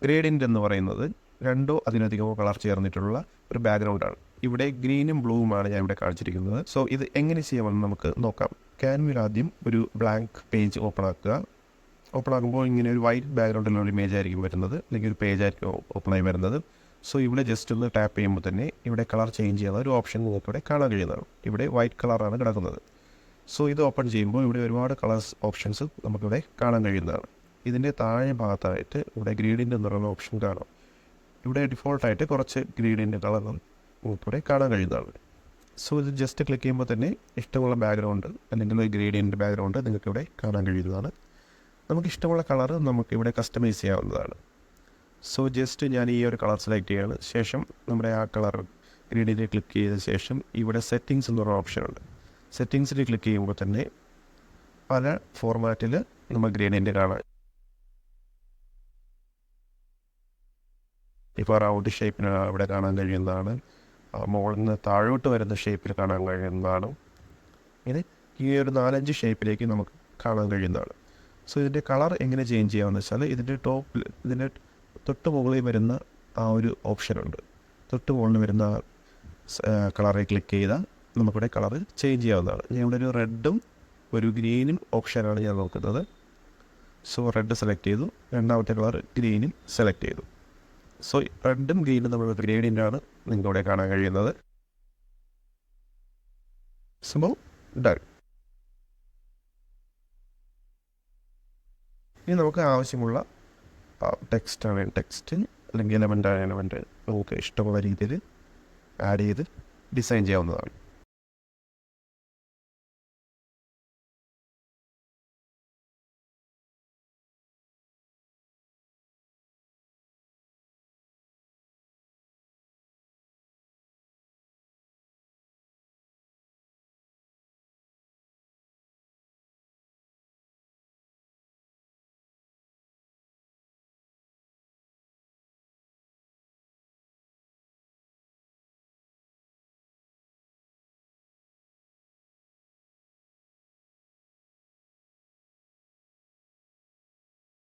Gradient എന്ന് പറയുന്നത് രണ്ടോ അതിലധികമോ കളർ ചേർന്നിട്ടുള്ള ഒരു ബാക്ക്ഗ്രൗണ്ടാണ്. ഇവിടെ ഗ്രീനും ബ്ലൂവുമാണ് ഞാൻ ഇവിടെ കാണിച്ചിരിക്കുന്നത്. സോ ഇത് എങ്ങനെ ചെയ്യാമെന്ന് നമുക്ക് നോക്കാം. ക്യാൻവയിൽ ആദ്യം ഒരു ബ്ലാങ്ക് പേജ് ഓപ്പൺ ആക്കുക. ഓപ്പൺ ആകുമ്പോൾ ഇങ്ങനെ ഒരു വൈറ്റ് ബാക്ക്ഗ്രൗണ്ടിലുള്ള ഒരു ഇമേജ് ആയിരിക്കും വരുന്നത്, അല്ലെങ്കിൽ ഒരു പേജ് ആയിരിക്കും ഓപ്പൺ ആയി വരുന്നത്. സോ ഇവിടെ ജസ്റ്റ് ഒന്ന് ടാപ്പ് ചെയ്യുമ്പോൾ തന്നെ ഇവിടെ കളർ ചേഞ്ച് ചെയ്യുന്ന ഒരു ഓപ്ഷൻ നിങ്ങൾക്ക് ഇവിടെ കാണാൻ കഴിയുന്നതാണ്. ഇവിടെ വൈറ്റ് കളറാണ് കിടക്കുന്നത്. സോ ഇത് ഓപ്പൺ ചെയ്യുമ്പോൾ ഇവിടെ ഒരുപാട് കളേഴ്സ് ഓപ്ഷൻസ് നമുക്കിവിടെ കാണാൻ കഴിയുന്നതാണ്. ഇതിൻ്റെ താഴെ ഭാഗത്തായിട്ട് ഇവിടെ ഗ്രീഡിയൻ്റ് എന്ന് പറയുന്ന ഓപ്ഷൻ കാണാം. ഇവിടെ ഡിഫോൾട്ടായിട്ട് കുറച്ച് ഗ്രീഡിയൻ്റ് കളർ നമുക്കിവിടെ കാണാൻ കഴിയുന്നതാണ്. സോ ഇത് ജസ്റ്റ് ക്ലിക്ക് ചെയ്യുമ്പോൾ തന്നെ ഇഷ്ടമുള്ള ബാക്ക്ഗ്രൗണ്ട് അല്ലെങ്കിൽ ഒരു ഗ്രേഡിയൻ്റ് ബാക്ക്ഗ്രൗണ്ട് നിങ്ങൾക്കിവിടെ കാണാൻ കഴിയുന്നതാണ്. നമുക്ക് ഇഷ്ടമുള്ള കളർ നമുക്കിവിടെ കസ്റ്റമൈസ് ചെയ്യാവുന്നതാണ്. സോ ജസ്റ്റ് ഞാൻ ഈ ഒരു കളർ സെലക്ട് ചെയ്യുകയാണ്. ശേഷം നമ്മുടെ ആ കളർ ഗ്രേഡിയൻ്റ് ക്ലിക്ക് ചെയ്ത ശേഷം ഇവിടെ സെറ്റിങ്സ് എന്ന് പറയുന്ന ഓപ്ഷനുണ്ട്. സെറ്റിങ്സിൽ ക്ലിക്ക് ചെയ്യുമ്പോൾ തന്നെ പല ഫോർമാറ്റിൽ നമ്മൾ ഗ്രേഡിയൻ്റ് കാണാം. ഇപ്പോൾ റൗണ്ട് ഷേപ്പിന് ഇവിടെ കാണാൻ കഴിയുന്നതാണ്. മുകളിൽ നിന്ന് താഴോട്ട് വരുന്ന ഷേപ്പിൽ കാണാൻ കഴിയുന്നതാണ്. ഇങ്ങനെ ഈ ഒരു 4-5 ഷേപ്പിലേക്ക് നമുക്ക് കാണാൻ കഴിയുന്നതാണ്. സോ ഇതിൻ്റെ കളർ എങ്ങനെ ചേഞ്ച് ചെയ്യാമെന്ന് വെച്ചാൽ ഇതിൻ്റെ ടോപ്പിൽ ഇതിൻ്റെ തൊട്ട് മുകളിൽ വരുന്ന ആ ഒരു ഓപ്ഷനുണ്ട്. തൊട്ട് മുകളിൽ വരുന്ന കളറിൽ ക്ലിക്ക് ചെയ്താൽ നമുക്കിവിടെ കളർ ചേഞ്ച് ചെയ്യാവുന്നതാണ്. ഞാൻ ഇവിടെ ഒരു റെഡും ഒരു ഗ്രീനും ഓപ്ഷനാണ് ഞാൻ നോക്കുന്നത്. സോ റെഡ് സെലക്ട് ചെയ്തു. രണ്ടാമത്തെ കളർ ഗ്രീനും സെലക്ട് ചെയ്തു. സോ റെഡും ഗ്രീനും നമ്മൾ ഗ്രേഡിയൻ്റാണ് നിങ്ങളിവിടെ കാണാൻ കഴിയുന്നത്. So done. ഇനി നമുക്ക് ആവശ്യമുള്ള ടെക്സ്റ്റാണ് ടെക്സ്റ്റ് അല്ലെങ്കിൽ എലമെൻ്റ് നമുക്ക് ഇഷ്ടമുള്ള രീതിയിൽ ആഡ് ചെയ്ത് ഡിസൈൻ ചെയ്യാവുന്നതാണ്.